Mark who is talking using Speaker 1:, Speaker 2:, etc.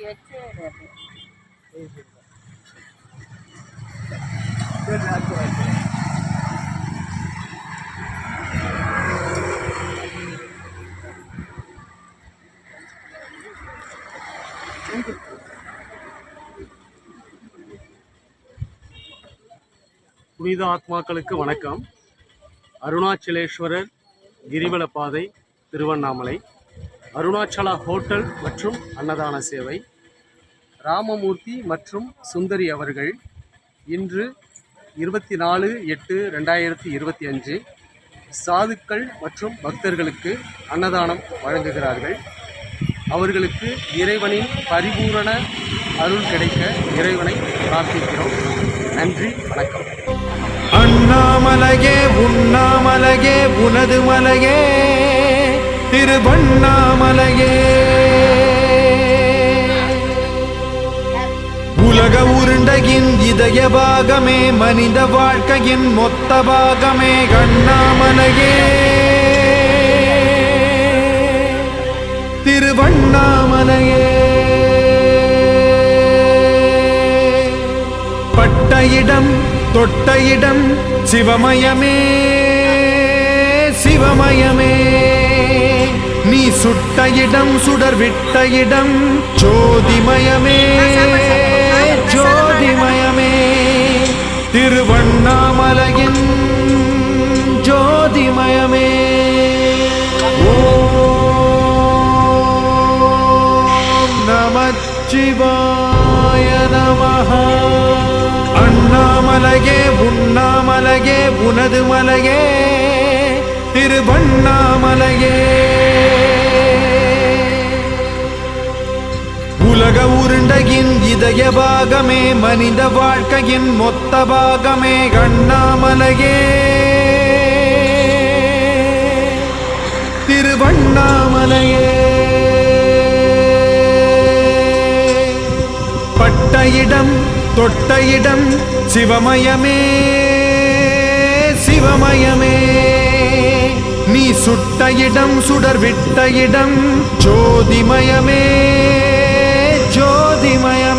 Speaker 1: வச்சு
Speaker 2: புனித ஆத்மாக்களுக்கு வணக்கம். அருணாச்சலேஸ்வரர் கிரிவல பாதை திருவண்ணாமலை, அருணாச்சலா ஹோட்டல் மற்றும் அன்னதான சேவை. ராமமூர்த்தி மற்றும் சுந்தரி அவர்கள் இன்று 24/8/2025 சாதுக்கள் மற்றும் பக்தர்களுக்கு அன்னதானம் வழங்குகிறார்கள். அவர்களுக்கு இறைவனின் பரிபூரண அருள் கிடைக்க இறைவனை பிரார்த்திக்கிறோம். நன்றி, வணக்கம்.
Speaker 3: அண்ணாமலையே உண்ணாமலையே உனது மலையே திருவண்ணாமலையே, உலக உருண்டையின் இதய பாகமே, மனித வாழ்க்கையின் மொத்த பாகமே அண்ணாமலையே திருவண்ணாமலையே. பட்ட இடம் தொட்ட இடம் சிவமயமே சிவமயமே, நீ சுட்ட இடம் சுடர் விட்ட இடம் ஜோதிமயமே ஜோதிமயமே, திருவண்ணாமலையின் ஜோதிமயமே. ஓம் நமச்சிவாய நமஹ. அண்ணாமலையே உண்ணாமலையே உனது மலையே திருவண்ணாமலையே, உலக உருண்டையின் இதய பாகமே, மனித வாழ்க்கையின் மொத்த பாகமே அண்ணாமலையே திருவண்ணாமலையே. பட்ட இடம் தொட்ட இடம் சிவமயமே சிவமயமே, நீ சுட்ட இடம் சுடர் விட்ட இடம் ஜோதிமயமே ஜோதிமயமே.